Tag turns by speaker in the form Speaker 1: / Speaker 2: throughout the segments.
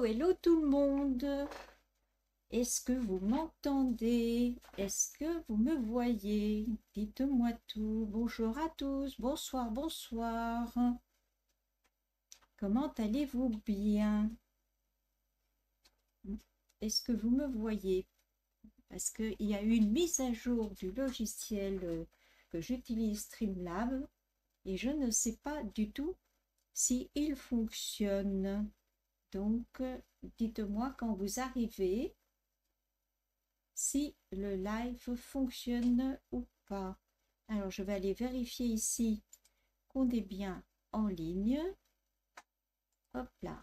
Speaker 1: Hello tout le monde. Est-ce que vous m'entendez? Est-ce que vous me voyez? Dites-moi tout. Bonjour à tous. Bonsoir, bonsoir. Comment allez-vous bien? Est-ce que vous me voyez? Parce qu'il y a eu une mise à jour du logiciel que j'utilise, Streamlab, et je ne sais pas du tout si il fonctionne. Donc, dites-moi quand vous arrivez si le live fonctionne ou pas. Alors, je vais aller vérifier ici qu'on est bien en ligne. Hop là.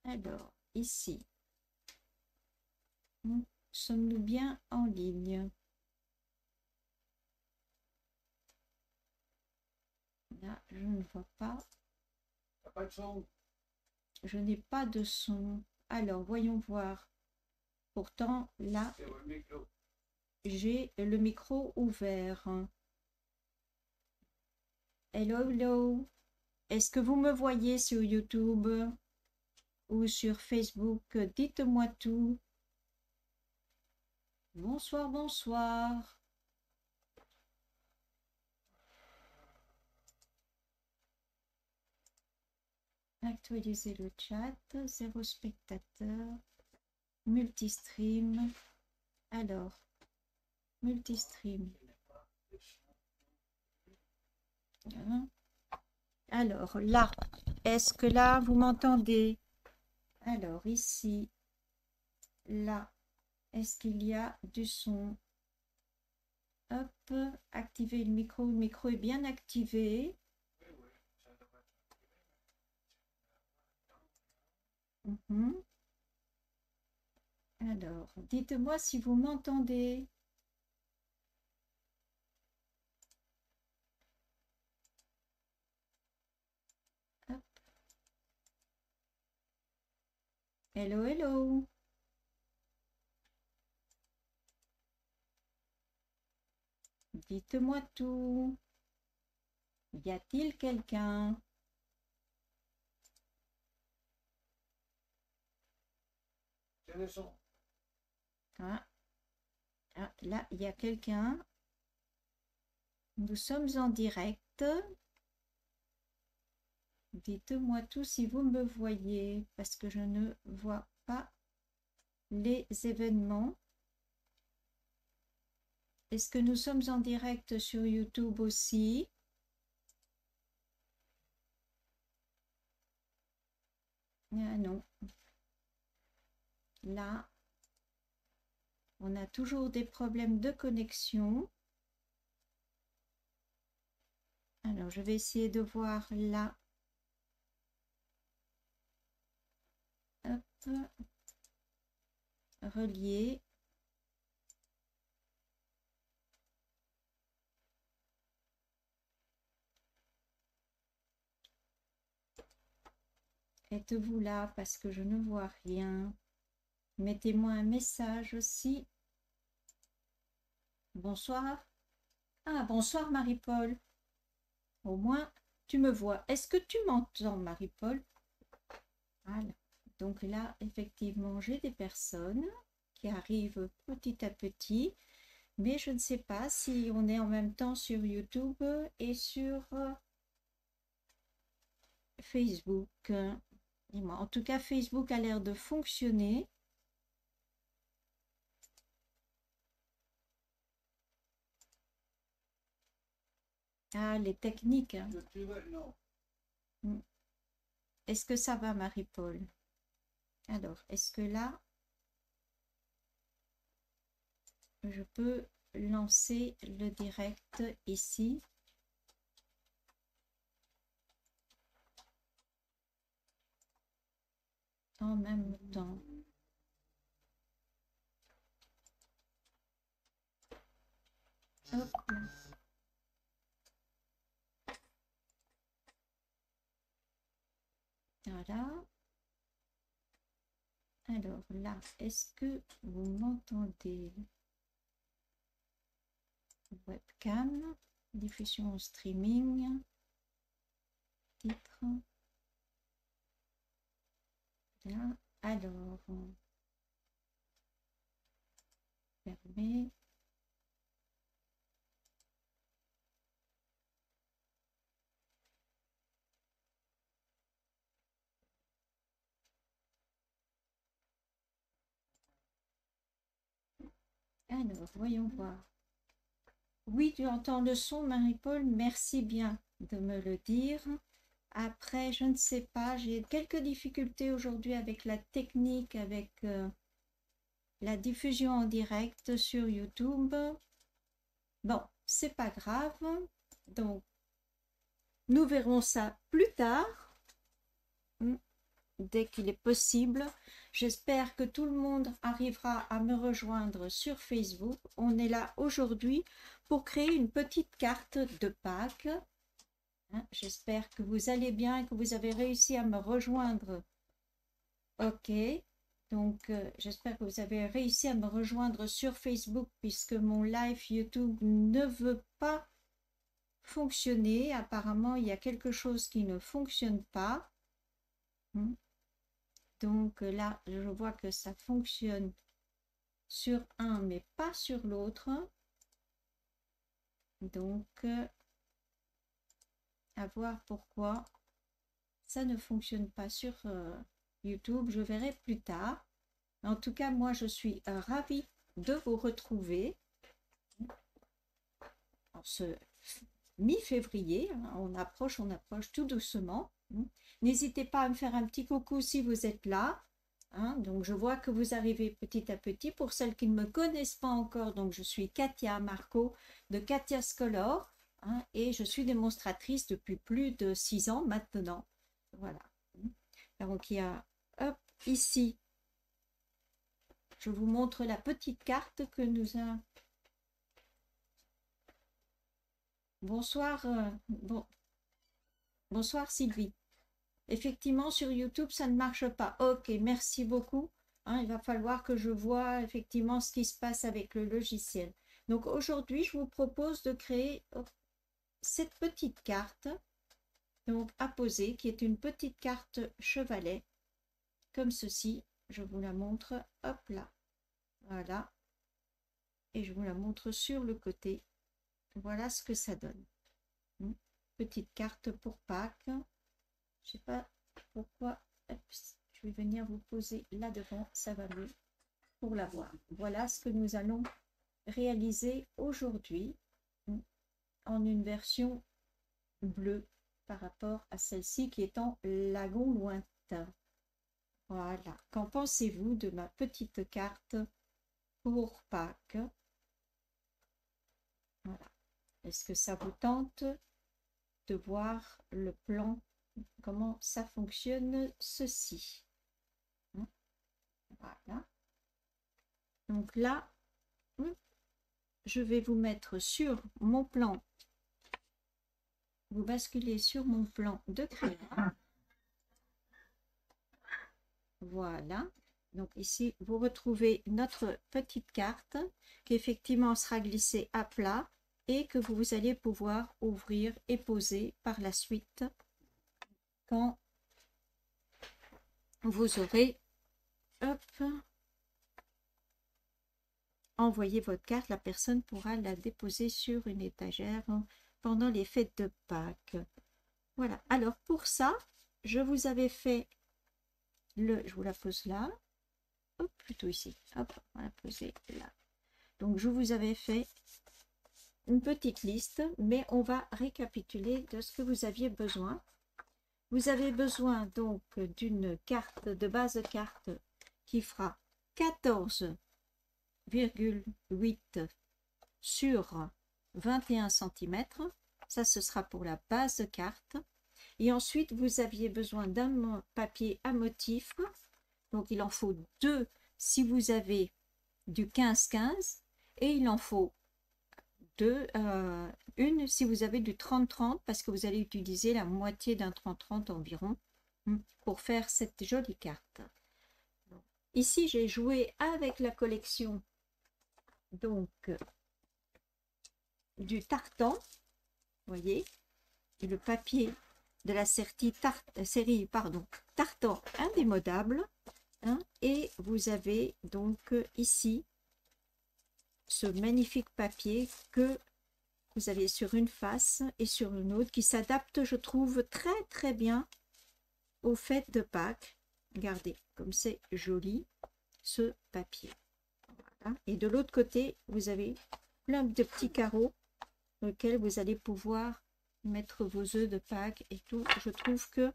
Speaker 1: Alors, ici, sommes-nous bien en ligne? Là, je ne vois pas.
Speaker 2: Pas de son.
Speaker 1: Je n'ai pas de son. Alors, voyons voir. Pourtant, là, j'ai le micro ouvert. Hello, hello. Est-ce que vous me voyez sur YouTube ou sur Facebook? Dites-moi tout. Bonsoir, bonsoir. Actualiser le chat. 0 spectateur. Multistream. Alors, multistream. Alors, là, est-ce que là, vous m'entendez? Alors, ici, là, est-ce qu'il y a du son? Hop, activer le micro. Le micro est bien activé. Alors, dites-moi si vous m'entendez. Hello, hello. Dites-moi tout. Y a-t-il quelqu'un? Ah, là, il y a quelqu'un. Nous sommes en direct. Dites-moi tout si vous me voyez, parce que je ne vois pas les événements. Est-ce que nous sommes en direct sur YouTube aussi? Ah non. Là, on a toujours des problèmes de connexion. Alors, je vais essayer de voir là. Hop. Relier. Êtes-vous là parce que je ne vois rien? Mettez-moi un message aussi. Bonsoir. Ah, bonsoir Marie-Paul. Au moins, tu me vois. Est-ce que tu m'entends, Marie-Paul? Voilà. Donc là, effectivement, j'ai des personnes qui arrivent petit à petit. Mais je ne sais pas si on est en même temps sur YouTube et sur Facebook. Dis-moi. En tout cas, Facebook a l'air de fonctionner. Ah, les techniques.
Speaker 2: Non.
Speaker 1: Est-ce que ça va, Marie-Paul? Alors, est-ce que là, je peux lancer le direct ici? En même temps. Hop là. Voilà. Alors là, est-ce que vous m'entendez? Webcam, diffusion en streaming, titre. Là, alors, fermez. Alors, voyons voir. Oui, tu entends le son, Marie-Paul. Merci bien de me le dire. Après, je ne sais pas, j'ai quelques difficultés aujourd'hui avec la technique, avec la diffusion en direct sur YouTube. Bon, c'est pas grave. Donc, nous verrons ça plus tard, dès qu'il est possible. J'espère que tout le monde arrivera à me rejoindre sur Facebook. On est là aujourd'hui pour créer une petite carte de Pâques. J'espère que vous allez bien et que vous avez réussi à me rejoindre. Ok, donc j'espère que vous avez réussi à me rejoindre sur Facebook puisque mon live YouTube ne veut pas fonctionner. Apparemment, il y a quelque chose qui ne fonctionne pas. Donc là, je vois que ça fonctionne sur un, mais pas sur l'autre. Donc, à voir pourquoi ça ne fonctionne pas sur YouTube. Je verrai plus tard. En tout cas, moi, je suis ravie de vous retrouver en ce mi-février. On approche tout doucement. N'hésitez pas à me faire un petit coucou si vous êtes là. Donc, je vois que vous arrivez petit à petit. Pour celles qui ne me connaissent pas encore, donc je suis Katia Marco de Katia's Color et je suis démonstratrice depuis plus de 6 ans maintenant. Voilà. Donc, il y a ici, je vous montre la petite carte que nous avons. Bonsoir, bonsoir Sylvie. Effectivement, sur YouTube, ça ne marche pas. Ok, merci beaucoup. Il va falloir que je vois effectivement ce qui se passe avec le logiciel. Donc aujourd'hui, je vous propose de créer cette petite carte donc à poser, qui est une petite carte chevalet, comme ceci. Je vous la montre, hop là, voilà. Et je vous la montre sur le côté. Voilà ce que ça donne. Petite carte pour Pâques. Je ne sais pas pourquoi. Je vais venir vous poser là devant, ça va mieux pour la voir. Voilà ce que nous allons réaliser aujourd'hui en une version bleue par rapport à celle-ci qui est en lagon lointain. Voilà. Qu'en pensez-vous de ma petite carte pour Pâques? Voilà. Est-ce que ça vous tente de voir le plan, comment ça fonctionne ceci? Voilà. Donc là, je vais vous mettre sur mon plan. Vous basculez sur mon plan de crayon. Voilà. Donc ici, vous retrouvez notre petite carte qui effectivement sera glissée à plat et que vous allez pouvoir ouvrir et poser par la suite quand vous aurez envoyer votre carte, la personne pourra la déposer sur une étagère pendant les fêtes de Pâques. Voilà. Alors pour ça, je vous avais fait je vous la pose là, hop, plutôt ici, hop, on va la poser là. Donc je vous avais fait une petite liste, mais on va récapituler de ce que vous aviez besoin. Vous avez besoin donc d'une carte de base de carte qui fera 14,8 sur 21 cm. Ça, ce sera pour la base de carte. Et ensuite, vous aviez besoin d'un papier à motif. Donc, il en faut 2 si vous avez du 15-15 et il en faut une si vous avez du 30-30 parce que vous allez utiliser la moitié d'un 30-30 environ pour faire cette jolie carte. Ici, j'ai joué avec la collection donc du tartan, vous voyez, et le papier de la série tartan indémodable, et vous avez donc ici ce magnifique papier que vous avez sur une face et sur une autre qui s'adapte, je trouve, très très bien aux fêtes de Pâques. Regardez comme c'est joli ce papier. Voilà. Et de l'autre côté, vous avez plein de petits carreaux dans lesquels vous allez pouvoir mettre vos œufs de Pâques et tout. Je trouve que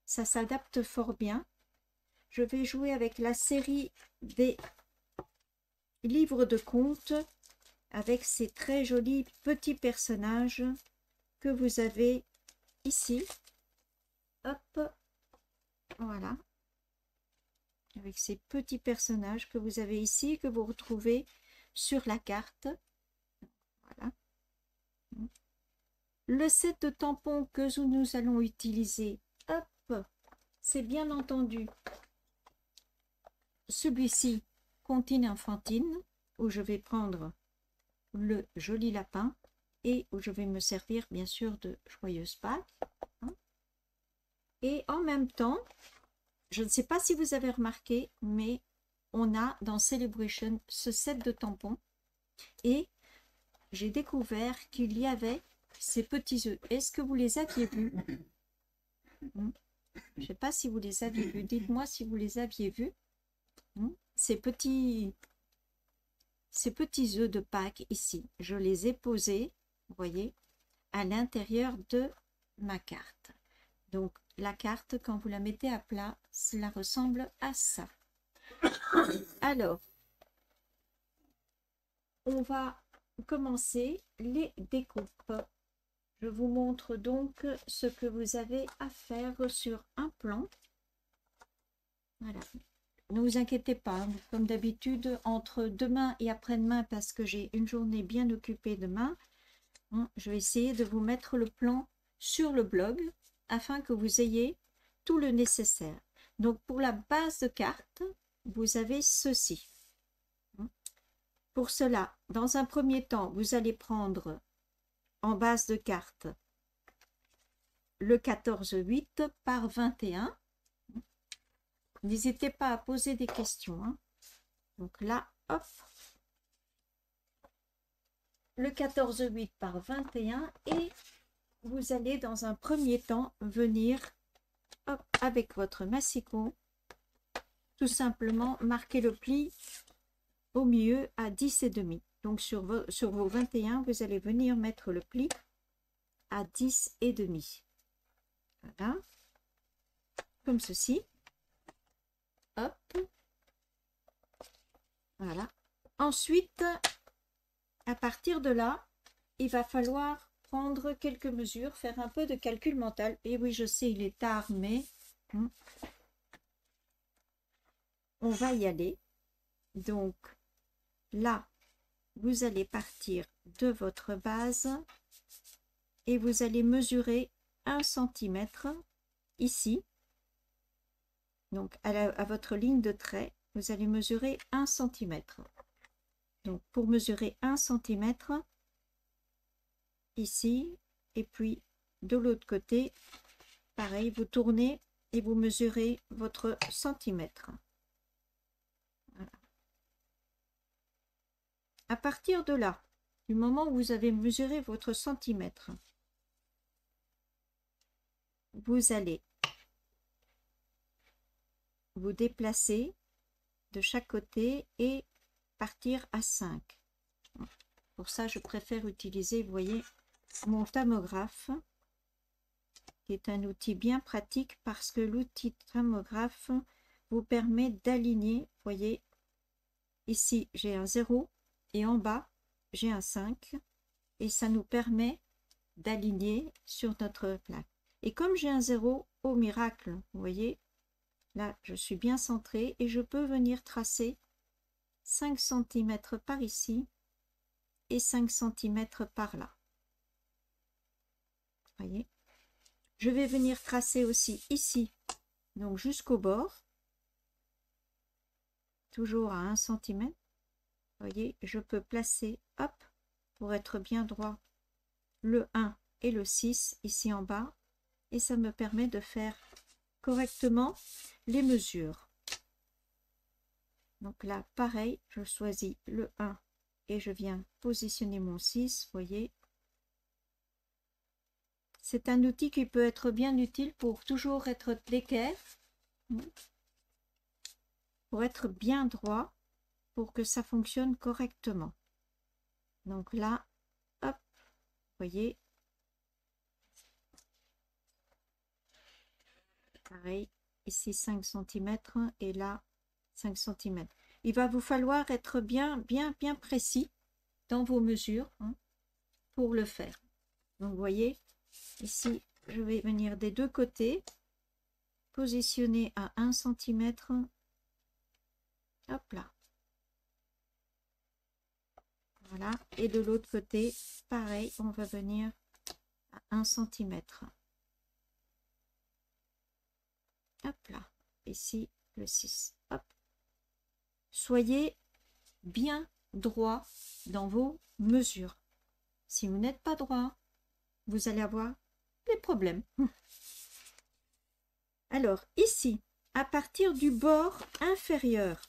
Speaker 1: ça s'adapte fort bien. Je vais jouer avec la série des livres de contes avec ces très jolis petits personnages que vous avez ici. Hop, voilà. Avec ces petits personnages que vous avez ici, que vous retrouvez sur la carte. Voilà. Le set de tampons que nous allons utiliser, hop, c'est bien entendu celui-ci, Comptine enfantine, où je vais prendre le joli lapin et où je vais me servir bien sûr de joyeuse Pâques. Et en même temps, je ne sais pas si vous avez remarqué, mais on a dans Celebration ce set de tampons et j'ai découvert qu'il y avait ces petits œufs. Est-ce que vous les aviez vus? Je ne sais pas si vous les aviez vus. Dites-moi si vous les aviez vus. Ces petits œufs de Pâques ici, je les ai posés, vous voyez, à l'intérieur de ma carte. Donc la carte, quand vous la mettez à plat, cela ressemble à ça. Alors, on va commencer les découpes. Je vous montre donc ce que vous avez à faire sur un plan. Voilà. Ne vous inquiétez pas, comme d'habitude, entre demain et après-demain, parce que j'ai une journée bien occupée demain, je vais essayer de vous mettre le plan sur le blog afin que vous ayez tout le nécessaire. Donc, pour la base de carte, vous avez ceci. Pour cela, dans un premier temps, vous allez prendre en base de carte le 14,8 par 21. N'hésitez pas à poser des questions. Donc là, hop, le 14,8 par 21 et vous allez dans un premier temps venir hop, avec votre massicot, tout simplement marquer le pli au milieu à 10,5. Donc sur vos 21, vous allez venir mettre le pli à 10,5. Voilà, comme ceci. Hop, voilà. Ensuite, à partir de là, il va falloir prendre quelques mesures, faire un peu de calcul mental. Et oui, je sais, il est tard, mais on va y aller. Donc là, vous allez partir de votre base et vous allez mesurer 1 cm ici. Donc à votre ligne de trait, vous allez mesurer 1 cm. Donc pour mesurer 1 cm ici, et puis de l'autre côté, pareil, vous tournez et vous mesurez votre centimètre. Voilà. à partir de là, du moment où vous avez mesuré votre centimètre, vous allez vous déplacer de chaque côté et partir à 5. Pour ça, je préfère utiliser, vous voyez, mon thermographe, qui est un outil bien pratique parce que l'outil thermographe vous permet d'aligner, vous voyez, ici j'ai un 0 et en bas j'ai un 5 et ça nous permet d'aligner sur notre plaque. Et comme j'ai un 0, au miracle, vous voyez, là je suis bien centrée et je peux venir tracer 5 cm par ici et 5 cm par là. Voyez, je vais venir tracer aussi ici, donc jusqu'au bord, toujours à 1 cm. Voyez, je peux placer, hop, pour être bien droit, le 1 et le 6 ici en bas, et ça me permet de faire correctement les mesures. Donc là, pareil, je choisis le 1 et je viens positionner mon 6, voyez. C'est un outil qui peut être bien utile pour toujours être d'équerre, pour être bien droit, pour que ça fonctionne correctement. Donc là, hop, voyez, pareil, ici 5 cm et là 5 cm. Il va vous falloir être bien précis dans vos mesures pour le faire. Donc vous voyez, ici je vais venir des deux côtés, positionner à 1 cm, hop là. Voilà, et de l'autre côté, pareil, on va venir à 1 cm. Hop là, ici le 6. Hop. Soyez bien droit dans vos mesures. Si vous n'êtes pas droit, vous allez avoir des problèmes. Alors ici, à partir du bord inférieur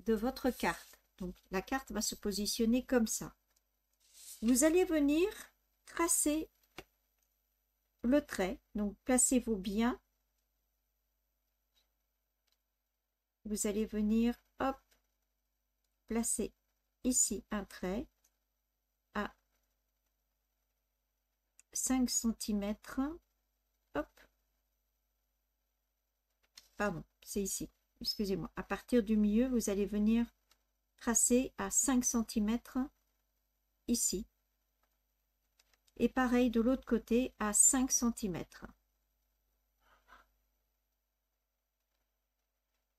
Speaker 1: de votre carte, donc la carte va se positionner comme ça, vous allez venir tracer le trait, donc placez-vous bien. Vous allez venir, hop, placer ici un trait à 5 cm, hop, pardon, c'est ici, excusez-moi, à partir du milieu, vous allez venir tracer à 5 cm ici, et pareil de l'autre côté à 5 cm.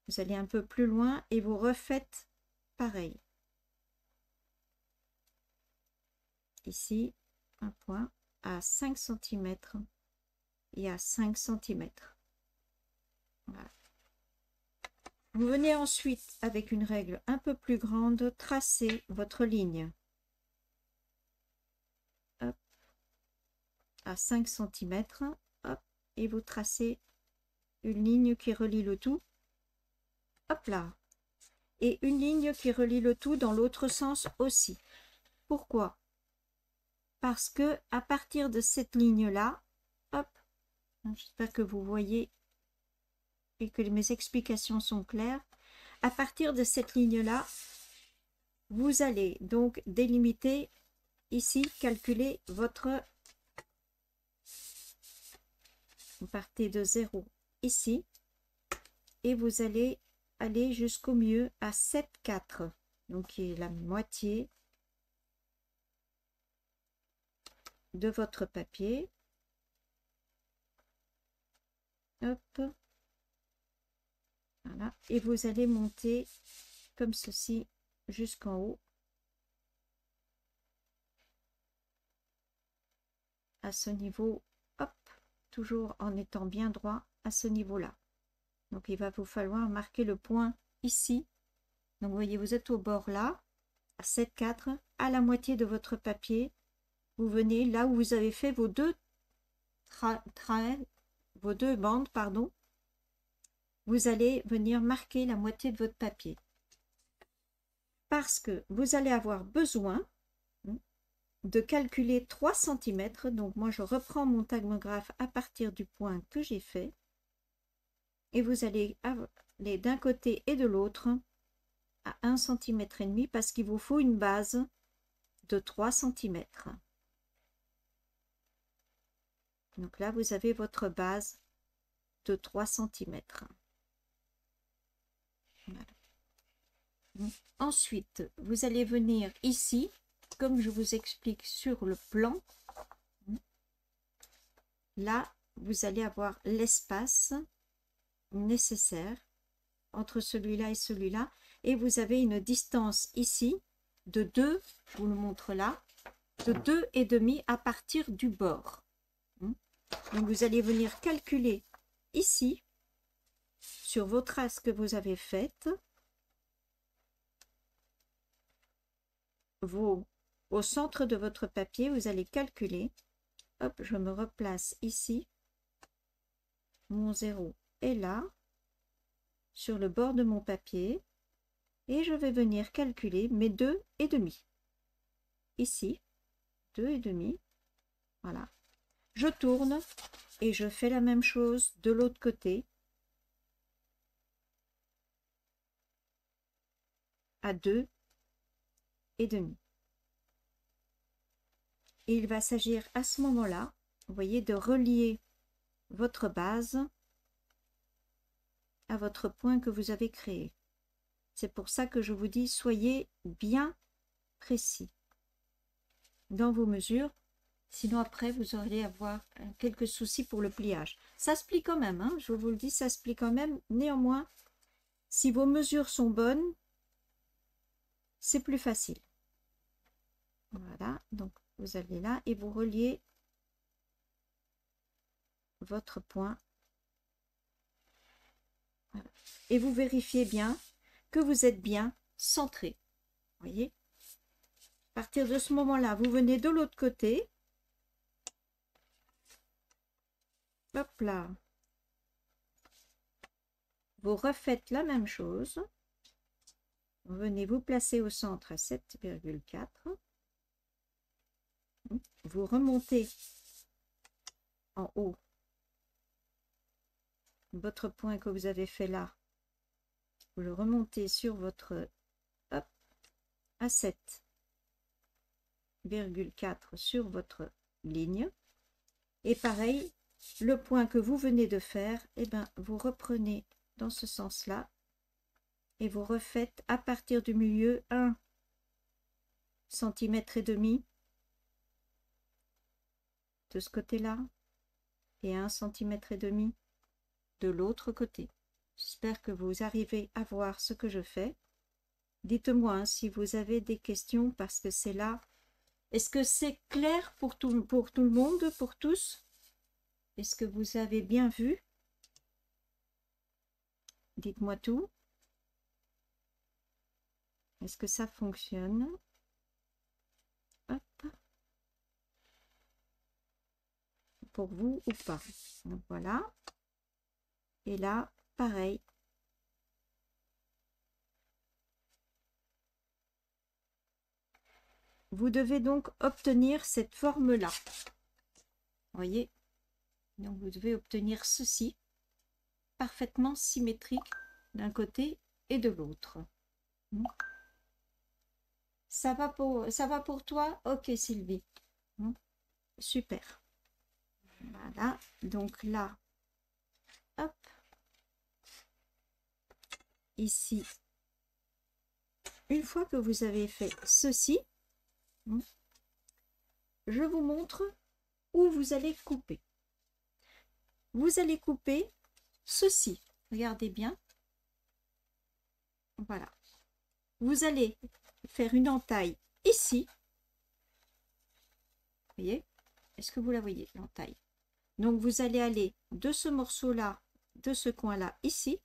Speaker 1: Vous allez un peu plus loin et vous refaites pareil. Ici, un point à 5 cm et à 5 cm. Voilà. Vous venez ensuite, avec une règle un peu plus grande, tracer votre ligne. Hop, à 5 cm, hop, et vous tracez une ligne qui relie le tout. Hop là. Et une ligne qui relie le tout dans l'autre sens aussi. Pourquoi? Parce que à partir de cette ligne-là, hop, j'espère que vous voyez et que mes explications sont claires. À partir de cette ligne-là, vous allez donc délimiter ici, calculer votre... Vous partez de 0 ici et vous allez aller jusqu'au milieu à 7,4, donc qui est la moitié de votre papier. Hop. Voilà. Et vous allez monter comme ceci jusqu'en haut. À ce niveau, hop, toujours en étant bien droit à ce niveau-là. Donc il va vous falloir marquer le point ici. Donc vous voyez, vous êtes au bord là, à 7,4, à la moitié de votre papier. Vous venez là où vous avez fait vos deux bandes, pardon. Vous allez venir marquer la moitié de votre papier. parce que vous allez avoir besoin de calculer 3 cm. Donc moi je reprends mon thermographe à partir du point que j'ai fait et vous allez aller d'un côté et de l'autre à 1,5 cm parce qu'il vous faut une base de 3 cm. Donc là vous avez votre base de 3 cm. Voilà. Ensuite vous allez venir ici, comme je vous explique sur le plan. Là vous allez avoir l'espace nécessaire entre celui-là et celui-là, et vous avez une distance ici de 2, je vous le montre là, de 2,5 à partir du bord. Donc vous allez venir calculer ici sur vos traces que vous avez faites au centre de votre papier. Vous allez calculer, hop, je me replace ici, mon 0 est là sur le bord de mon papier et je vais venir calculer mes 2,5 ici, 2,5, voilà. Je tourne et je fais la même chose de l'autre côté à 2,5. Et il va s'agir à ce moment-là, vous voyez, de relier votre base à votre point que vous avez créé. C'est pour ça que je vous dis, soyez bien précis dans vos mesures, sinon après vous aurez avoir quelques soucis pour le pliage. Ça se plie quand même, hein, je vous le dis, ça se plie quand même. Néanmoins, si vos mesures sont bonnes, c'est plus facile. Voilà, donc vous allez là et vous reliez votre point. Voilà. Et vous vérifiez bien que vous êtes bien centré. Voyez, à partir de ce moment-là, vous venez de l'autre côté. Hop là. Vous refaites la même chose. Vous venez vous placer au centre à 7,4. Vous remontez en haut votre point que vous avez fait là. Vous le remontez sur votre, hop, à 7,4 sur votre ligne. Et pareil, le point que vous venez de faire, eh ben, vous reprenez dans ce sens-là et vous refaites à partir du milieu 1,5 cm de ce côté-là et 1,5 cm de l'autre côté. J'espère que vous arrivez à voir ce que je fais. Dites-moi hein, si vous avez des questions, parce que c'est là. Est-ce que c'est clair pour tout le monde, pour tous? Est-ce que vous avez bien vu? Dites-moi tout. Est-ce que ça fonctionne? Hop. Pour vous ou pas? Donc voilà. Et là, pareil. Vous devez donc obtenir cette forme-là. Voyez? Donc vous devez obtenir ceci, parfaitement symétrique d'un côté et de l'autre. Ça va pour toi? Ok Sylvie. Super. Voilà. Donc là, hop. Ici, une fois que vous avez fait ceci, je vous montre où vous allez couper. Vous allez couper ceci. Regardez bien. Voilà. Vous allez faire une entaille ici. Vous voyez? Est-ce que vous la voyez, l'entaille? Donc, vous allez aller de ce morceau-là, de ce coin-là, ici.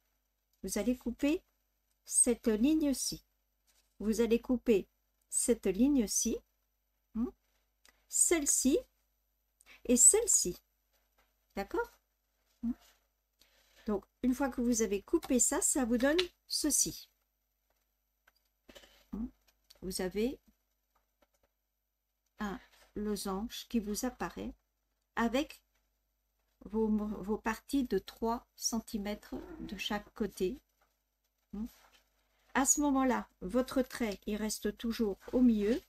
Speaker 1: Vous allez couper cette ligne-ci. Vous allez couper cette ligne-ci, celle-ci et celle-ci. D'accord? Donc, une fois que vous avez coupé ça, ça vous donne ceci. vous avez un losange qui vous apparaît avec vos parties de 3 cm de chaque côté. À ce moment-là, votre trait, il reste toujours au milieu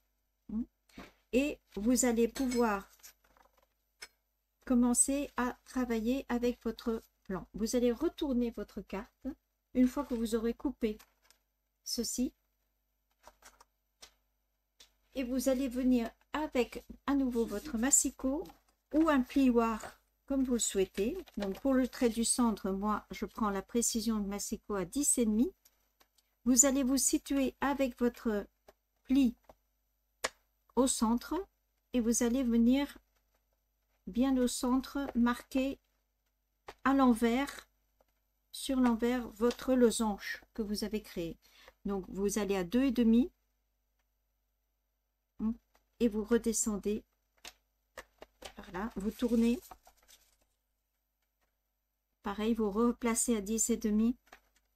Speaker 1: et vous allez pouvoir commencer à travailler avec votre plan. Vous allez retourner votre carte une fois que vous aurez coupé ceci et vous allez venir avec à nouveau votre massicot ou un plioir comme vous le souhaitez. Donc pour le trait du centre, moi je prends la précision de massicot à 10,5. Vous allez vous situer avec votre pli au centre et vous allez venir bien au centre marquer à l'envers, sur l'envers, votre losange que vous avez créé. Donc vous allez à 2,5 et vous redescendez par là, vous tournez, pareil, vous replacez à 10,5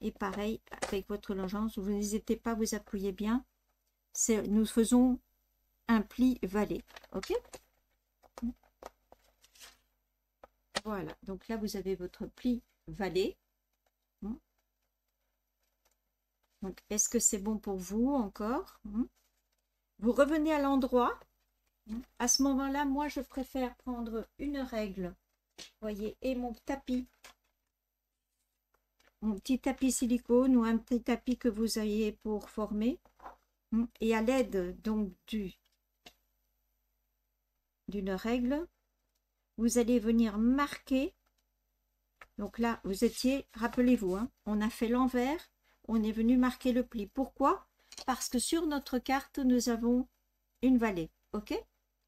Speaker 1: et pareil avec votre losange, vous n'hésitez pas, vous appuyez bien. Nous faisons un pli valet, ok. Voilà, donc là vous avez votre pli valet. Donc est-ce que c'est bon pour vous encore? Vous revenez à l'endroit. À ce moment-là, moi je préfère prendre une règle, voyez, et mon tapis, mon petit tapis silicone ou un petit tapis que vous ayez pour former, et à l'aide donc d'une règle, vous allez venir marquer. Donc là vous étiez, rappelez-vous, on a fait l'envers, on est venu marquer le pli. Pourquoi? Parce que sur notre carte nous avons une vallée, ok,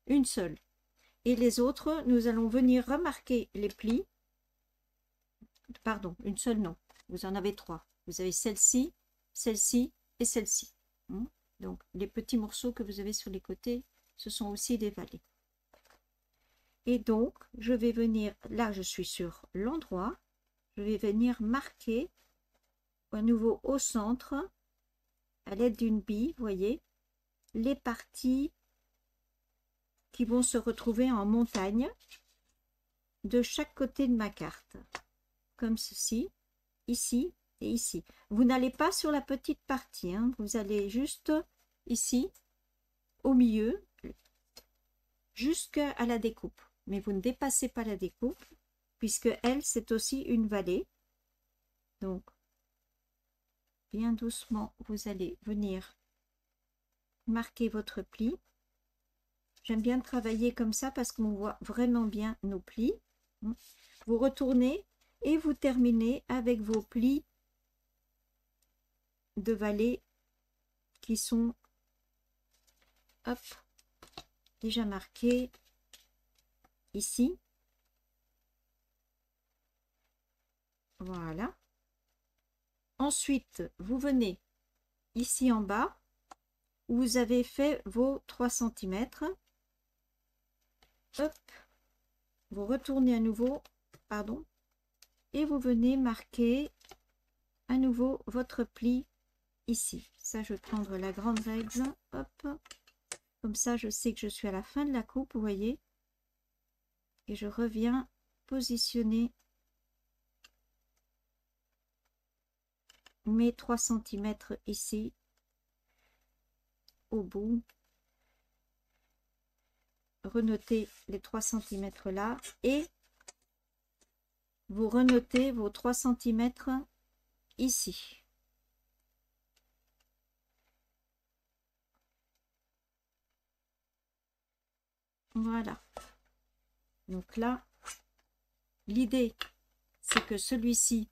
Speaker 1: une seule, et les autres nous allons venir remarquer les plis. Pardon, une seule, non, vous en avez 3. Vous avez celle-ci, celle-ci et celle-ci. Donc les petits morceaux que vous avez sur les côtés, ce sont aussi des vallées. Et donc je vais venir, là je suis sur l'endroit, je vais venir marquer à nouveau au centre, à l'aide d'une bille, voyez, les parties qui vont se retrouver en montagne de chaque côté de ma carte, comme ceci, ici et ici. Vous n'allez pas sur la petite partie, vous allez juste ici, au milieu, jusqu'à la découpe. Mais vous ne dépassez pas la découpe, puisque elle, c'est aussi une vallée. Donc, bien doucement, vous allez venir marquer votre pli. J'aime bien travailler comme ça parce qu'on voit vraiment bien nos plis. Vous retournez et vous terminez avec vos plis de vallée qui sont hop, déjà marqués ici. Voilà. Ensuite, vous venez ici en bas où vous avez fait vos 3 cm. Hop, vous retournez à nouveau, pardon, et vous venez marquer à nouveau votre pli ici. Ça, je vais prendre la grande règle, hop, comme ça je sais que je suis à la fin de la coupe, vous voyez, et je reviens positionner mes 3 cm ici au bout. Renotez les 3 cm là et vous renotez vos 3 cm ici. Voilà. Donc là, l'idée, c'est que celui-ci,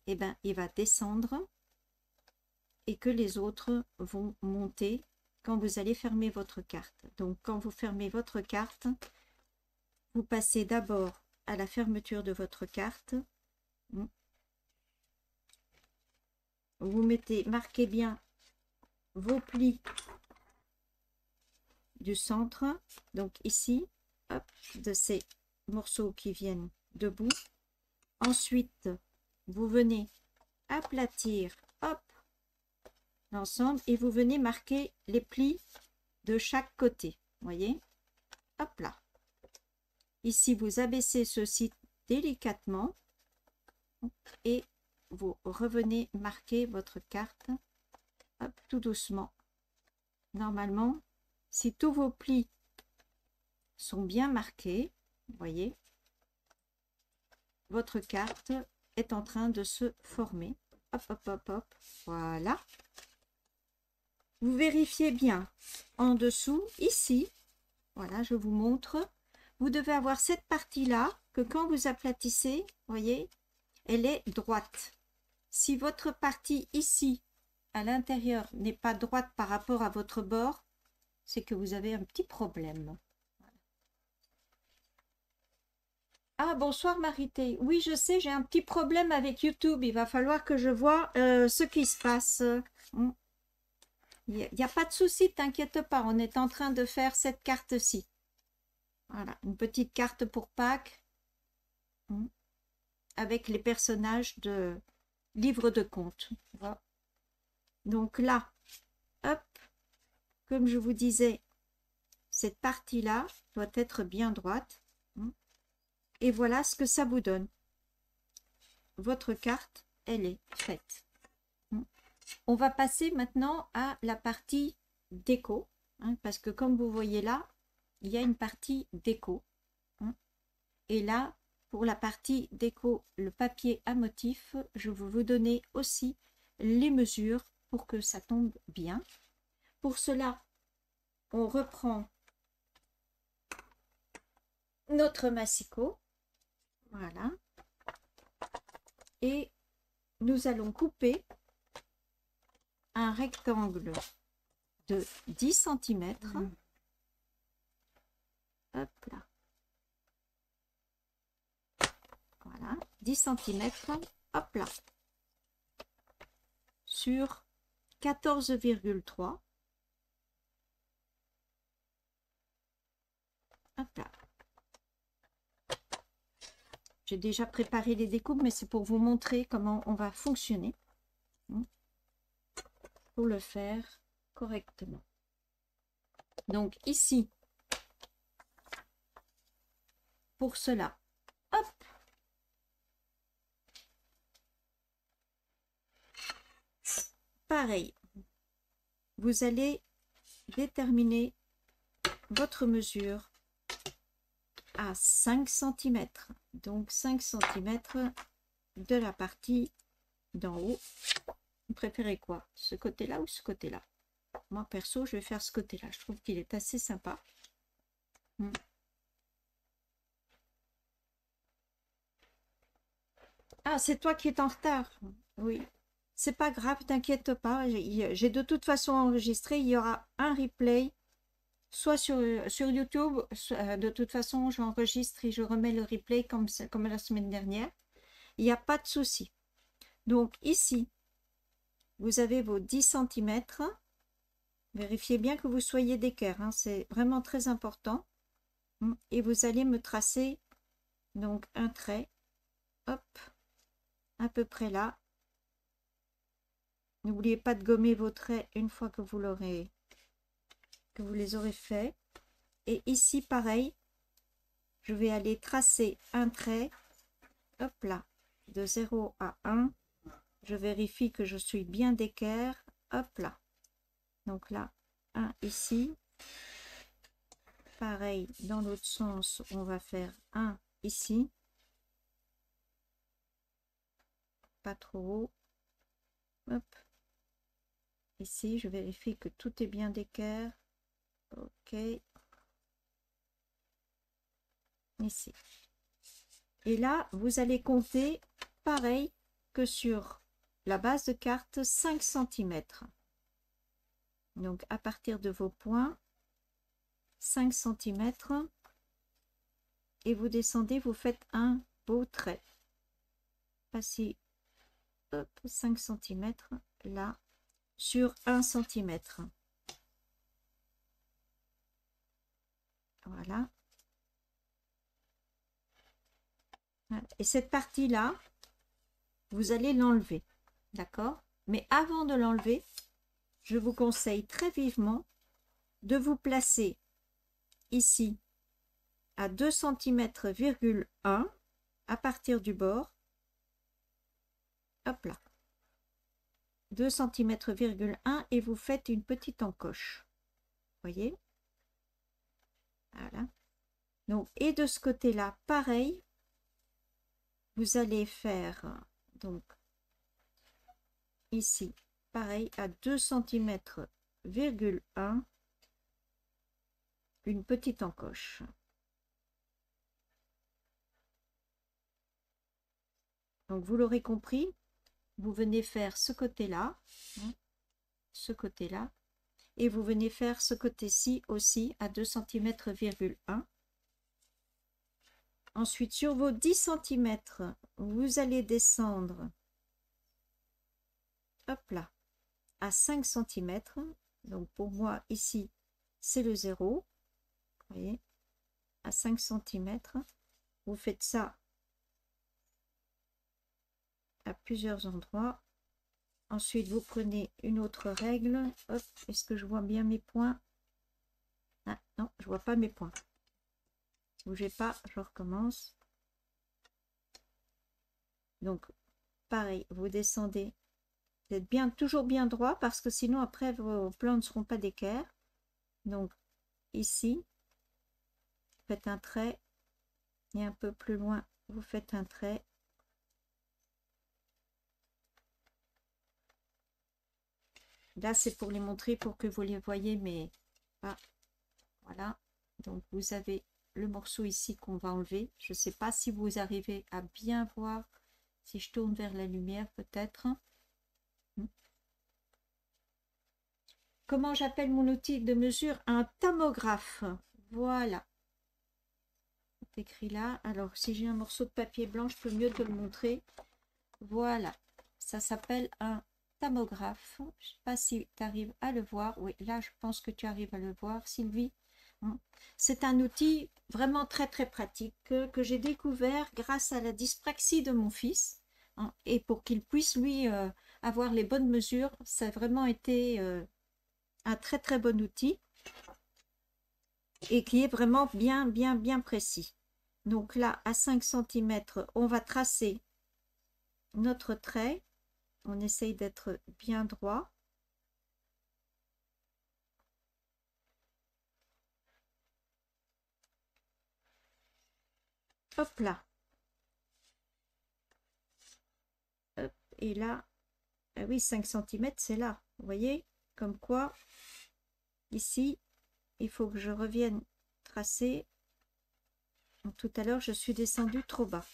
Speaker 1: eh ben, il va descendre et que les autres vont monter quand vous allez fermer votre carte. Donc, quand vous fermez votre carte, vous passez d'abord à la fermeture de votre carte. Vous mettez, marquez bien vos plis du centre, donc ici, hop, de ces morceaux qui viennent debout. Ensuite, vous venez aplatir, hop, l'ensemble et vous venez marquer les plis de chaque côté. Voyez? Hop là. Ici, vous abaissez ceci délicatement et vous revenez marquer votre carte. Hop, tout doucement. Normalement, si tous vos plis sont bien marqués, vous voyez, votre carte est en train de se former. Hop, hop, hop, hop. Voilà. Vous vérifiez bien en dessous, ici. Voilà, je vous montre. Vous devez avoir cette partie-là que quand vous aplatissez, vous voyez, elle est droite. Si votre partie ici, à l'intérieur, n'est pas droite par rapport à votre bord, c'est que vous avez un petit problème. Ah, bonsoir Marité. Oui, je sais, j'ai un petit problème avec YouTube. Il va falloir que je vois ce qui se passe. Il n'y a pas de souci, t'inquiète pas. On est en train de faire cette carte-ci. Voilà, une petite carte pour Pâques avec les personnages de livre de contes. Voilà. Donc là, hop, comme je vous disais, cette partie-là doit être bien droite. Et voilà ce que ça vous donne. Votre carte, elle est faite. On va passer maintenant à la partie déco, parce que comme vous voyez là, il y a une partie déco. Et là, pour la partie déco, le papier à motif, je vais vous donner aussi les mesures pour que ça tombe bien. Pour cela, on reprend notre massicot. Voilà. Et nous allons couper un rectangle de 10 cm. Hop là. Voilà, 10 cm. Hop là. Sur 14,3. Hop là. J'ai déjà préparé les découpes, mais c'est pour vous montrer comment on va fonctionner pour le faire correctement. Donc ici, pour cela, hop, pareil, vous allez déterminer votre mesure à 5 cm. Donc 5 cm de la partie d'en haut. Vous préférez quoi? Ce côté-là ou ce côté-là? Moi, perso, je vais faire ce côté-là. Je trouve qu'il est assez sympa. Ah, c'est toi qui es en retard. Oui. C'est pas grave, t'inquiète pas. J'ai de toute façon enregistré. Il y aura un replay, soit sur YouTube. De toute façon, j'enregistre et je remets le replay comme la semaine dernière. Il n'y a pas de souci. Donc ici, vous avez vos 10 cm. Vérifiez bien que vous soyez d'équerre, c'est vraiment très important. Et vous allez me tracer donc un trait, hop, à peu près là. N'oubliez pas de gommer vos traits une fois que vous les aurez faits. Et ici, pareil, je vais aller tracer un trait, hop là, de 0 à 1. Je vérifie que je suis bien d'équerre, hop là. Donc là, un ici. Pareil, dans l'autre sens, on va faire un ici. Pas trop haut. Hop. Ici, je vérifie que tout est bien d'équerre. Ok. Ici. Et là, vous allez compter pareil que sur la base de carte 5 cm. Donc, à partir de vos points, 5 cm. Et vous descendez, vous faites un beau trait. Passez, hop, 5 cm là, sur 1 cm. Voilà. Et cette partie-là, vous allez l'enlever. D'accord? Mais avant de l'enlever, je vous conseille très vivement de vous placer ici à 2 cm,1 à partir du bord. Hop là. 2 cm,1 et vous faites une petite encoche. Voyez? Voilà. Donc, et de ce côté-là, pareil, vous allez faire donc ici, pareil, à 2 cm,1, une petite encoche. Donc, vous l'aurez compris, vous venez faire ce côté-là, hein, ce côté-là, et vous venez faire ce côté-ci aussi à 2 cm,1. Ensuite, sur vos 10 cm, vous allez descendre, hop là, à 5 cm. Donc, pour moi, ici, c'est le 0. Vous voyez, à 5 cm. Vous faites ça à plusieurs endroits. Ensuite, vous prenez une autre règle. Hop, est-ce que je vois bien mes points? Ah, non, je vois pas mes points. Bougez pas, je recommence. Donc, pareil, vous descendez. Vous êtes bien, toujours bien droit parce que sinon, après, vos plans ne seront pas d'équerre. Donc, ici, vous faites un trait. Et un peu plus loin, vous faites un trait. Là, c'est pour les montrer, pour que vous les voyez, mais ah, voilà. Donc, vous avez le morceau ici qu'on va enlever. Je ne sais pas si vous arrivez à bien voir. Si je tourne vers la lumière, peut-être. Comment j'appelle mon outil de mesure? Un thermographe. Voilà. C'est écrit là. Alors, si j'ai un morceau de papier blanc, je peux mieux te le montrer. Voilà. Ça s'appelle un thermographe. Je ne sais pas si tu arrives à le voir. Oui, là, je pense que tu arrives à le voir, Sylvie. C'est un outil vraiment très très pratique que j'ai découvert grâce à la dyspraxie de mon fils, hein, et pour qu'il puisse lui avoir les bonnes mesures. Ça a vraiment été un très très bon outil et qui est vraiment bien précis. Donc là, à 5 cm, on va tracer notre trait. On essaye d'être bien droit. Hop là. Hop, et là, ah oui, 5 cm, c'est là. Vous voyez? Comme quoi, ici, il faut que je revienne tracer. Donc, tout à l'heure, je suis descendue trop bas.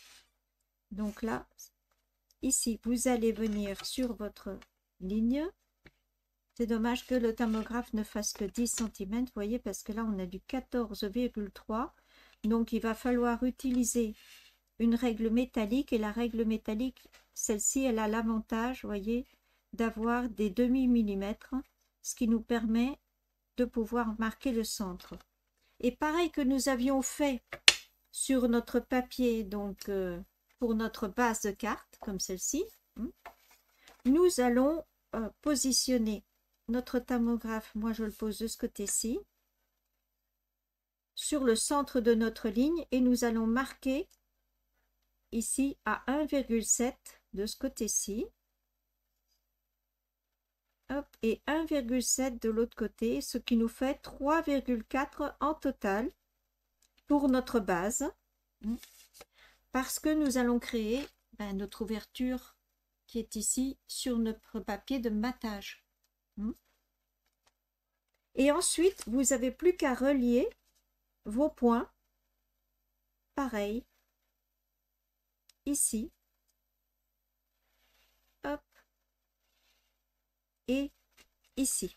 Speaker 1: Donc là, ici, vous allez venir sur votre ligne. C'est dommage que le thermographe ne fasse que 10 cm, vous voyez, parce que là, on a du 14,3. Donc, il va falloir utiliser une règle métallique. Et la règle métallique, celle-ci, elle a l'avantage, vous voyez, d'avoir des demi-millimètres, ce qui nous permet de pouvoir marquer le centre. Et pareil que nous avions fait sur notre papier, donc pour notre base de carte, comme celle-ci, nous allons positionner notre thermographe. Moi, je le pose de ce côté-ci, sur le centre de notre ligne, et nous allons marquer ici à 1,7 de ce côté-ci. Hop, et 1,7 de l'autre côté, ce qui nous fait 3,4 en total pour notre base, parce que nous allons créer notre ouverture qui est ici sur notre papier de matage. Et ensuite, vous n'avez plus qu'à relier vos points, pareil, ici, hop, et ici.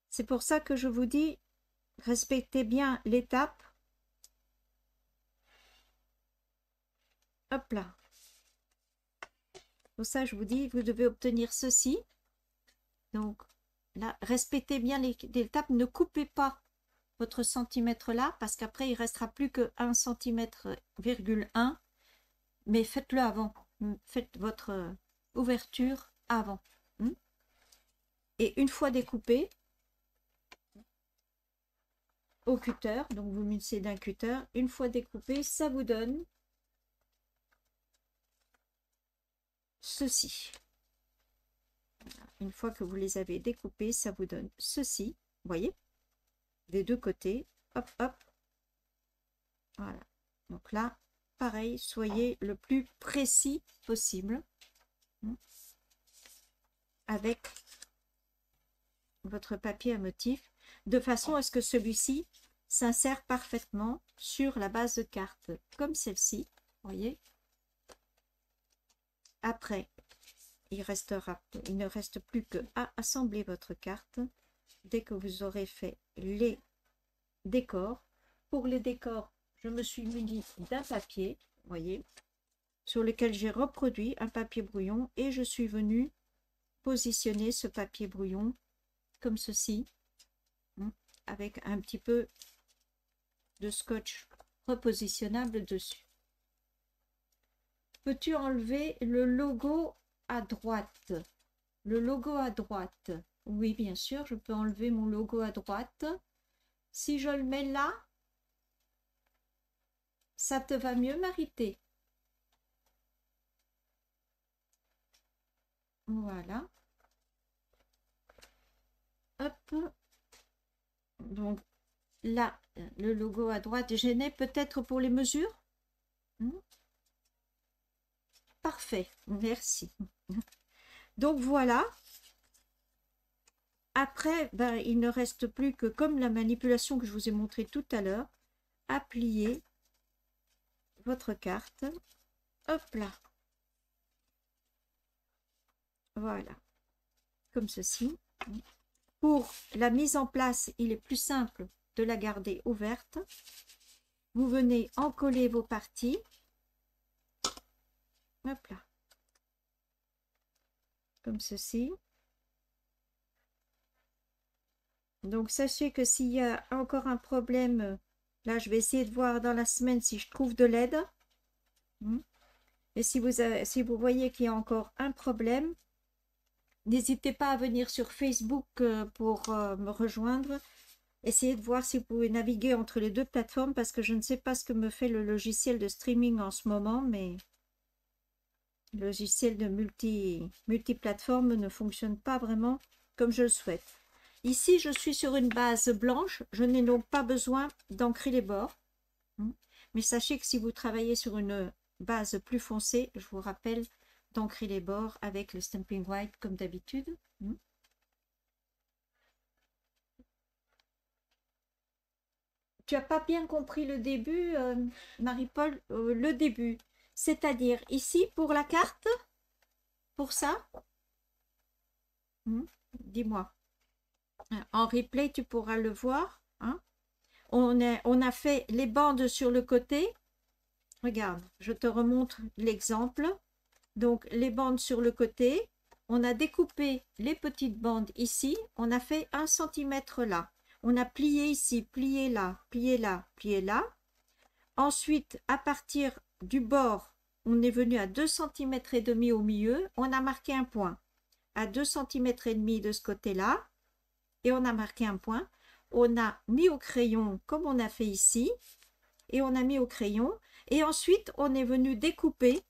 Speaker 1: C'est pour ça que je vous dis, respectez bien l'étape. Hop là. Pour ça, je vous dis, vous devez obtenir ceci. Donc, là, respectez bien les étapes. Ne coupez pas votre centimètre là, parce qu'après, il ne restera plus que 1,1 cm, mais faites-le avant. faites votre ouverture avant. Et une fois découpé au cutter, donc vous munissez d'un cutter, une fois découpé, ça vous donne ceci. Une fois que vous les avez découpés, ça vous donne ceci, vous voyez, des deux côtés, hop, hop, voilà. Donc là, pareil, soyez le plus précis possible avec votre papier à motif, de façon à ce que celui-ci s'insère parfaitement sur la base de carte, comme celle-ci, vous voyez. Après, il ne reste plus qu'à assembler votre carte dès que vous aurez fait les décors. Pour les décors, je me suis muni d'un papier, vous voyez, sur lequel j'ai reproduit un papier brouillon et je suis venue positionner ce papier brouillon comme ceci, avec un petit peu de scotch repositionnable dessus. Peux-tu enlever le logo à droite? Le logo à droite. Oui, bien sûr, je peux enlever mon logo à droite. Si je le mets là, ça te va mieux, Marité? Voilà. Hop. Donc là, le logo à droite, gêné peut-être pour les mesures? Parfait, merci. Donc voilà. Après, ben, il ne reste plus que, comme la manipulation que je vous ai montré tout à l'heure, à plier votre carte. Hop là. Voilà. Comme ceci. Pour la mise en place, il est plus simple de la garder ouverte. Vous venez en coller vos parties. Hop là. Comme ceci. Donc, sachez que s'il y a encore un problème, là, je vais essayer de voir dans la semaine si je trouve de l'aide. Et si vous voyez qu'il y a encore un problème, n'hésitez pas à venir sur Facebook pour me rejoindre. Essayez de voir si vous pouvez naviguer entre les deux plateformes parce que je ne sais pas ce que me fait le logiciel de streaming en ce moment, mais le logiciel de multiplateforme ne fonctionne pas vraiment comme je le souhaite. Ici, je suis sur une base blanche. Je n'ai donc pas besoin d'ancrer les bords. Mais sachez que si vous travaillez sur une base plus foncée, je vous rappelle d'ancrer les bords avec le Stampin' White comme d'habitude. Tu n'as pas bien compris le début, Marie-Paul, le début. C'est-à-dire ici pour la carte, pour ça, dis-moi. En replay, tu pourras le voir. On a fait les bandes sur le côté. Regarde, je te remontre l'exemple. Donc, les bandes sur le côté. On a découpé les petites bandes ici. On a fait 1 cm là. On a plié ici, plié là, plié là, plié là. Ensuite, à partir du bord, on est venu à 2,5 cm au milieu. On a marqué un point. À 2,5 cm de ce côté-là. Et on a marqué un point. On a mis au crayon comme on a fait ici. Et on a mis au crayon. Et ensuite, on est venu découper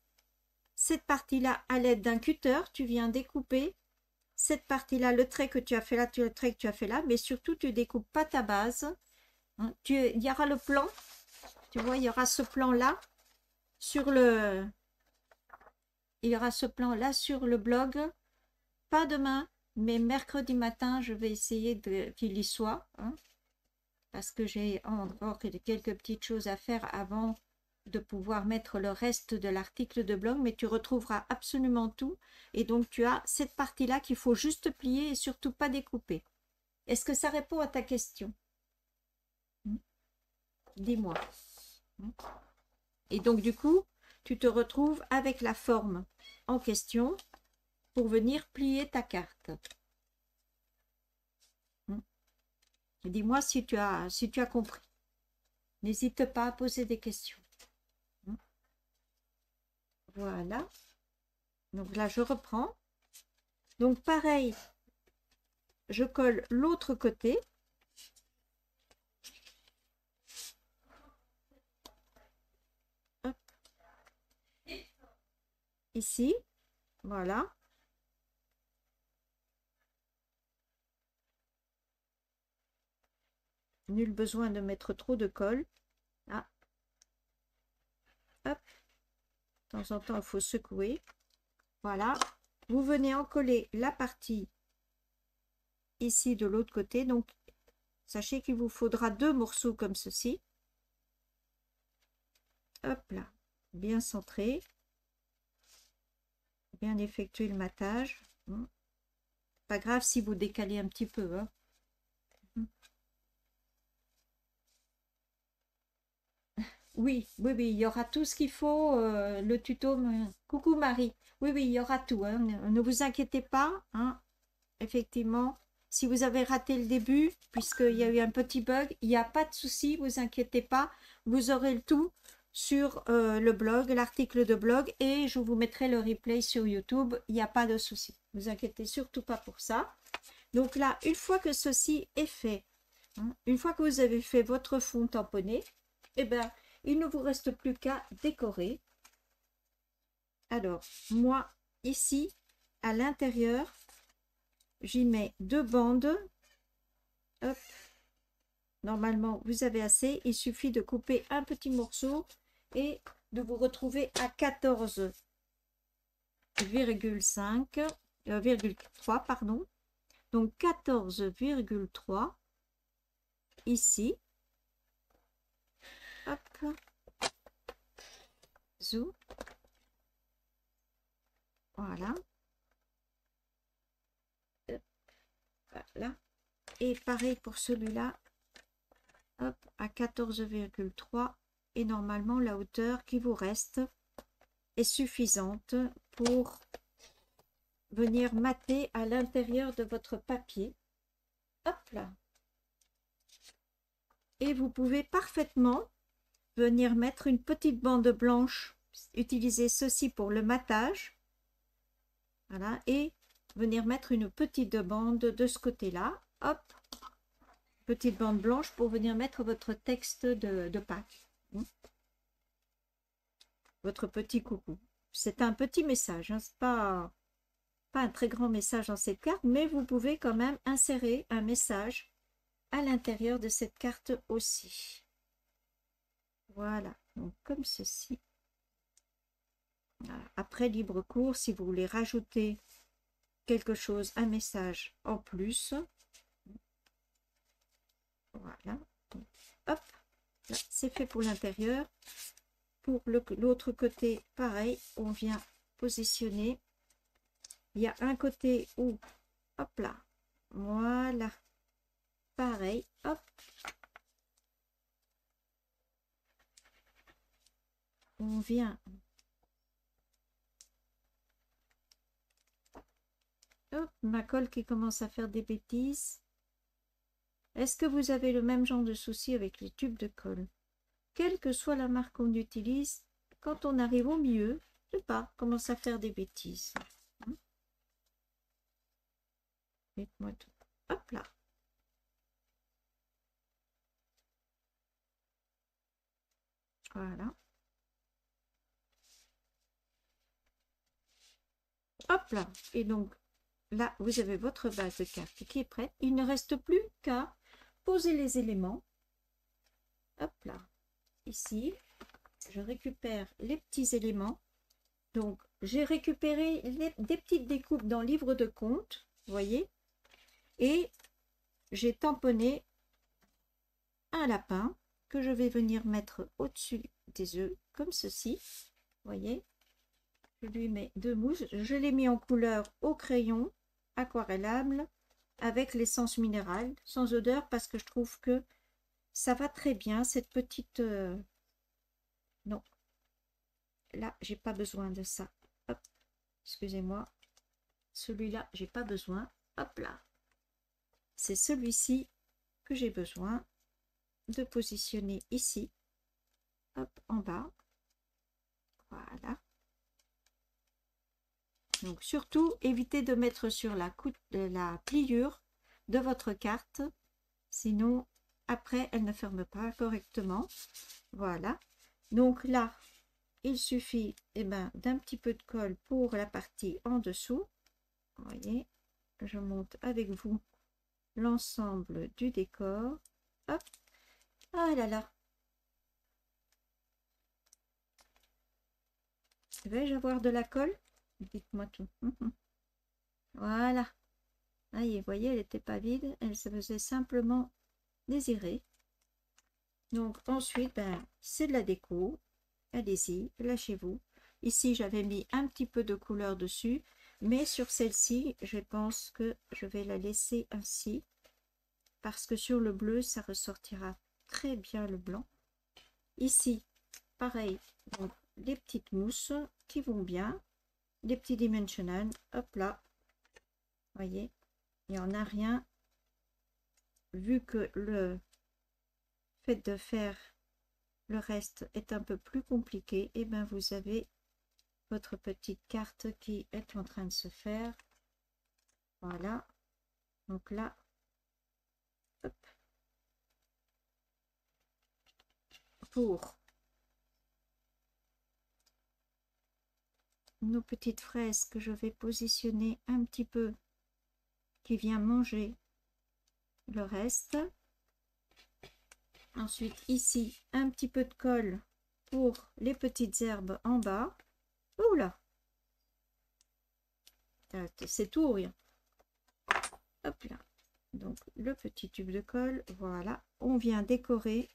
Speaker 1: cette partie-là à l'aide d'un cutter. Tu viens découper cette partie-là, le trait que tu as fait là, le trait que tu as fait là. Mais surtout, tu ne découpes pas ta base. Il y aura le plan. Tu vois, il y aura ce plan-là sur le... Il y aura ce plan-là sur le blog. Pas demain, mais mercredi matin, je vais essayer qu'il y soit. Parce que j'ai encore quelques petites choses à faire avant de pouvoir mettre le reste de l'article de blog. Mais tu retrouveras absolument tout. Et donc, tu as cette partie-là qu'il faut juste plier et surtout pas découper. Est-ce que ça répond à ta question? Dis-moi. Et donc, du coup, tu te retrouves avec la forme en question pour venir plier ta carte. Dis-moi si tu as compris. N'hésite pas à poser des questions. Voilà. Donc là, je reprends. Donc pareil, je colle l'autre côté. Hop. Ici, voilà. Nul besoin de mettre trop de colle. Ah. Hop. De temps en temps, il faut secouer. Voilà. Vous venez en coller la partie ici de l'autre côté. Donc, sachez qu'il vous faudra 2 morceaux comme ceci. Hop là. Bien centré. Bien effectuer le matage. Pas grave si vous décalez un petit peu. Hein. Oui, oui, oui, il y aura tout ce qu'il faut. Le tuto. Coucou Marie. Oui, oui, il y aura tout. Hein. Ne vous inquiétez pas. Hein. Effectivement, si vous avez raté le début, puisqu'il y a eu un petit bug, il n'y a pas de souci, vous inquiétez pas. Vous aurez le tout sur le blog, l'article de blog, et je vous mettrai le replay sur YouTube. Il n'y a pas de souci. Vous inquiétez surtout pas pour ça. Donc là, une fois que ceci est fait, hein, une fois que vous avez fait votre fond tamponné, eh ben, il ne vous reste plus qu'à décorer. Alors, moi, ici, à l'intérieur, j'y mets 2 bandes. Hop. Normalement, vous avez assez. Il suffit de couper un petit morceau et de vous retrouver à 14,3, pardon. Donc 14,3 ici. Hop. Zou. Voilà. Voilà. Et pareil pour celui-là. Hop, à 14,3. Et normalement, la hauteur qui vous reste est suffisante pour venir mater à l'intérieur de votre papier. Hop là. Et vous pouvez parfaitement venir mettre une petite bande blanche. Utilisez ceci pour le matage. Voilà. Et venir mettre une petite bande de ce côté-là. Hop. Petite bande blanche pour venir mettre votre texte de Pâques. Votre petit coucou. C'est un petit message. Hein. C'est pas un très grand message dans cette carte, mais vous pouvez quand même insérer un message à l'intérieur de cette carte aussi. Voilà, donc comme ceci. Voilà. Après, libre cours, si vous voulez rajouter quelque chose, un message en plus. Voilà. Donc, hop, c'est fait pour l'intérieur. Pour l'autre côté, pareil, on vient positionner. Il y a un côté où, hop là, voilà, pareil, hop. On vient, hop, ma colle qui commence à faire des bêtises. Est-ce que vous avez le même genre de souci avec les tubes de colle? Quelle que soit la marque qu'on utilise, quand on arrive au milieu, je sais pas, commence à faire des bêtises. Dites-moi tout. Hop là. Voilà. Hop là. Et donc, là, vous avez votre base de carte qui est prête. Il ne reste plus qu'à poser les éléments. Hop là. Ici, je récupère les petits éléments. Donc, j'ai récupéré des petites découpes dans le livre de compte, vous voyez, et j'ai tamponné un lapin que je vais venir mettre au-dessus des œufs, comme ceci, vous voyez. Je lui mets 2 mousses, je l'ai mis en couleur au crayon, aquarellable, avec l'essence minérale, sans odeur, parce que je trouve que ça va très bien, cette petite... Non, là, j'ai pas besoin de ça. Hop, excusez-moi. Celui-là, j'ai pas besoin. Hop là. C'est celui-ci que j'ai besoin de positionner ici. Hop, en bas. Voilà. Donc surtout, évitez de mettre sur la pliure de votre carte, sinon après elle ne ferme pas correctement. Voilà. Donc là, il suffit d'un petit peu de colle pour la partie en dessous. Vous voyez, je monte avec vous l'ensemble du décor. Hop. Ah là là. Vais-je avoir de la colle? Dites-moi tout. Voilà. Ah, vous voyez, elle n'était pas vide. Elle se faisait simplement désirer. Donc ensuite, c'est de la déco. Allez-y, lâchez-vous. Ici, j'avais mis un petit peu de couleur dessus. Mais sur celle-ci, je pense que je vais la laisser ainsi. Parce que sur le bleu, ça ressortira très bien le blanc. Ici, pareil. Donc, les petites mousses qui vont bien. Les petits dimensional. Hop là. Voyez, il n'y en a rien. Vu que le fait de faire le reste est un peu plus compliqué, et vous avez votre petite carte qui est en train de se faire. Voilà. Donc là, hop. Pour nos petites fraises que je vais positionner un petit peu, qui vient manger le reste. Ensuite, ici, un petit peu de colle pour les petites herbes en bas. Oula! C'est tout ou rien. Hop là. Donc, le petit tube de colle, voilà. On vient décorer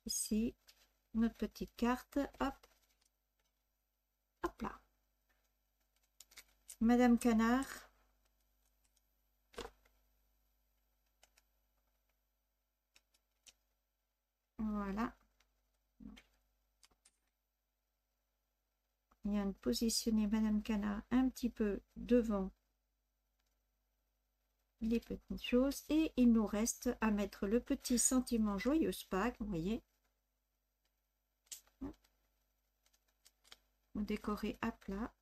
Speaker 1: ici notre petite carte. Hop. Hop là. Madame Canard. Voilà. On vient de positionner Madame Canard un petit peu devant les petites choses. Et il nous reste à mettre le petit sentiment joyeuse Pâques, vous voyez. On décorer à plat.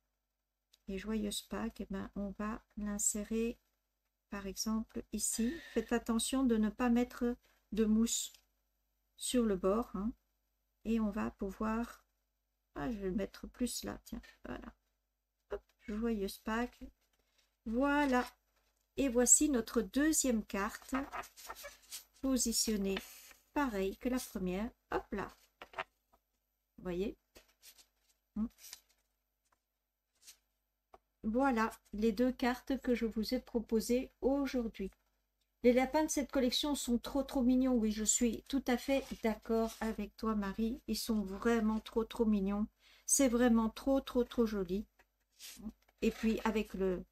Speaker 1: Et joyeuse Pâques, on va l'insérer par exemple ici. Faites attention de ne pas mettre de mousse sur le bord. Et on va pouvoir... Ah, je vais le mettre plus là, tiens, voilà. Hop, joyeuse Pâques. Voilà. Et voici notre deuxième carte, positionnée pareil que la première. Hop là. Vous voyez? Voilà les deux cartes que je vous ai proposées aujourd'hui. Les lapins de cette collection sont trop mignons. Oui, je suis tout à fait d'accord avec toi, Marie. Ils sont vraiment trop mignons. C'est vraiment trop joli. Et puis avec le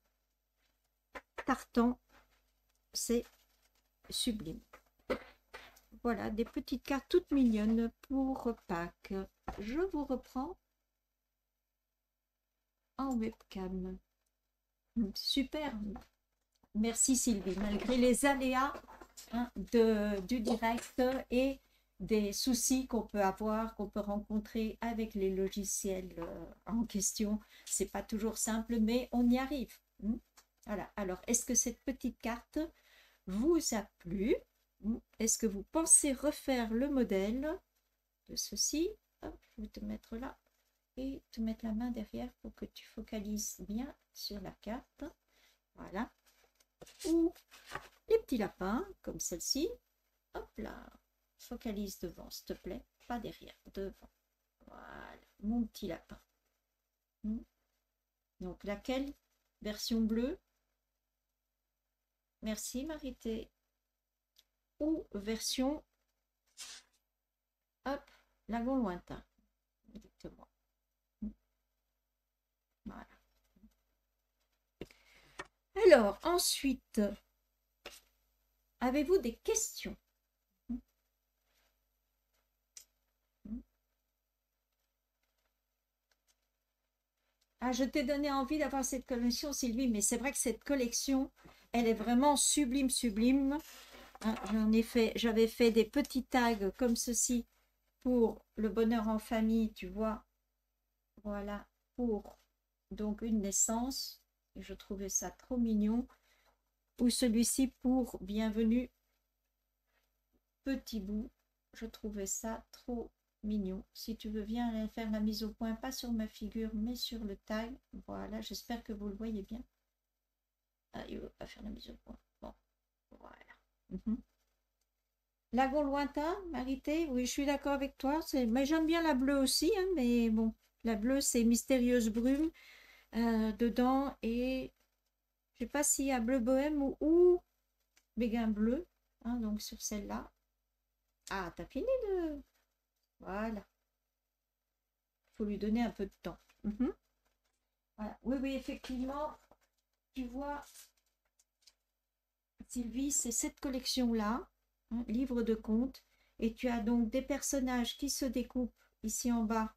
Speaker 1: tartan, c'est sublime. Voilà, des petites cartes toutes mignonnes pour Pâques. Je vous reprends en webcam. Super. Merci Sylvie. Malgré les aléas du direct et des soucis qu'on peut avoir, qu'on peut rencontrer avec les logiciels en question, c'est pas toujours simple, mais on y arrive. Voilà. Alors, est-ce que cette petite carte vous a plu? Est-ce que vous pensez refaire le modèle de ceci? Hop, je vais te mettre là et te mettre la main derrière pour que tu focalises bien sur la carte. Voilà. Ou les petits lapins, comme celle-ci. Hop là. Focalise devant, s'il te plaît. Pas derrière, devant. Voilà. Mon petit lapin. Donc, laquelle? Version bleue? Merci, Marité. Ou version, hop, lagon lointain. Dites-moi. Voilà. Alors, ensuite, avez-vous des questions? Ah, je t'ai donné envie d'avoir cette collection, Sylvie, mais c'est vrai que cette collection, elle est vraiment sublime. J'avais fait des petits tags comme ceci pour le bonheur en famille, tu vois. Voilà, pour donc une naissance. Et je trouvais ça trop mignon. Ou celui-ci pour bienvenue petit bout. Je trouvais ça trop mignon. Si tu veux, viens aller faire la mise au point, pas sur ma figure, mais sur le tag. Voilà, j'espère que vous le voyez bien. Ah, il ne veut pas faire la mise au point. Bon, voilà. Lagon lointain, Marité, oui, je suis d'accord avec toi. Mais j'aime bien la bleue aussi, hein, mais bon, la bleue, c'est mystérieuse brume dedans. Et je sais pas s'il y a bleu bohème ou béguin bleu, hein, donc sur celle-là. Ah, t'as fini de... Voilà. Il faut lui donner un peu de temps. Voilà. Oui, oui, effectivement, tu vois, Sylvie, c'est cette collection-là, hein, livre de contes, et tu as donc des personnages qui se découpent ici en bas.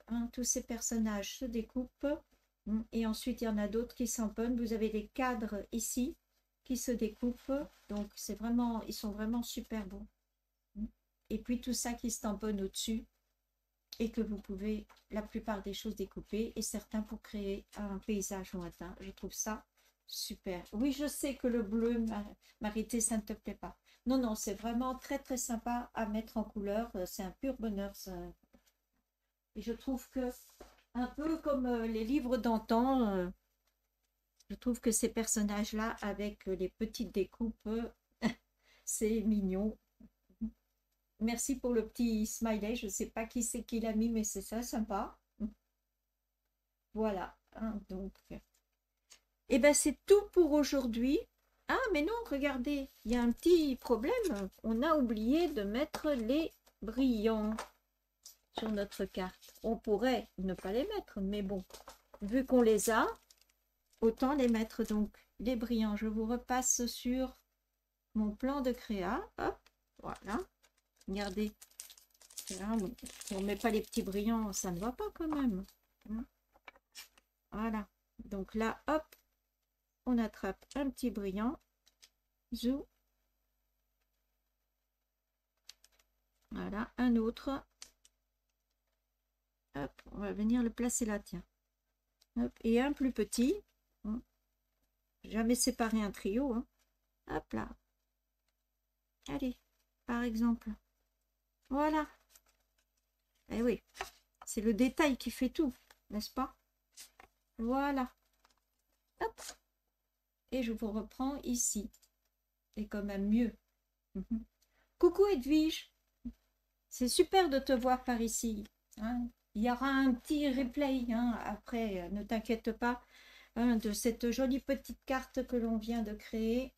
Speaker 1: Hein, tous ces personnages se découpent, et ensuite il y en a d'autres qui s'empennent. Vous avez des cadres ici qui se découpent, donc c'est vraiment, ils sont vraiment super bons. Et puis tout ça qui se tamponne au-dessus, et que vous pouvez la plupart des choses découper, et certains pour créer un paysage lointain. Je trouve ça super. Oui, je sais que le bleu, Marité, ça ne te plaît pas. Non, non, c'est vraiment très très sympa à mettre en couleur. C'est un pur bonheur. Ça. Et je trouve que, un peu comme les livres d'antan, je trouve que ces personnages-là, avec les petites découpes, c'est mignon. Merci pour le petit smiley. Je ne sais pas qui c'est qui l'a mis, mais c'est ça, sympa. Voilà. Hein, donc, eh bien, c'est tout pour aujourd'hui. Ah, mais non, regardez, il y a un petit problème. On a oublié de mettre les brillants sur notre carte. On pourrait ne pas les mettre, mais bon, vu qu'on les a, autant les mettre. Donc, les brillants, je vous repasse sur mon plan de créa. Hop, voilà. Regardez. Là, on ne met pas les petits brillants, ça ne va pas quand même. Voilà. Donc là, hop, on attrape un petit brillant. Zou. Voilà, un autre. Hop, on va venir le placer là, tiens. Hop, et un plus petit. Jamais séparer un trio. Hein. Hop là. Allez, par exemple. Voilà. Eh oui, c'est le détail qui fait tout, n'est-ce pas? Voilà. Hop. Et je vous reprends ici. Et quand même mieux. Coucou Edwige. C'est super de te voir par ici. Hein. Il y aura un petit replay hein, après, ne t'inquiète pas, hein, de cette jolie petite carte que l'on vient de créer.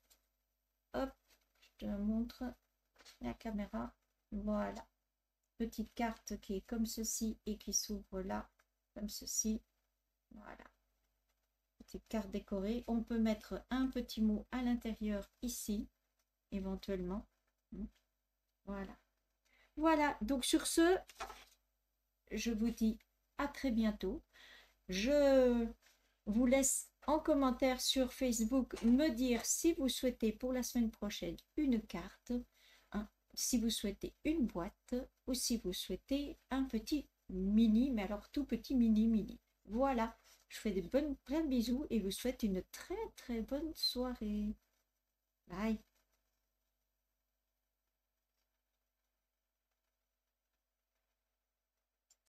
Speaker 1: Hop, je te montre la caméra. Voilà. Petite carte qui est comme ceci et qui s'ouvre là, comme ceci. Voilà. Petite carte décorée. On peut mettre un petit mot à l'intérieur ici, éventuellement. Voilà. Voilà. Donc sur ce, je vous dis à très bientôt. Je vous laisse en commentaire sur Facebook me dire si vous souhaitez pour la semaine prochaine une carte, hein, si vous souhaitez une boîte ou si vous souhaitez un petit mini, mais alors tout petit mini. Voilà, je fais plein de bisous et vous souhaite une très très bonne soirée. Bye.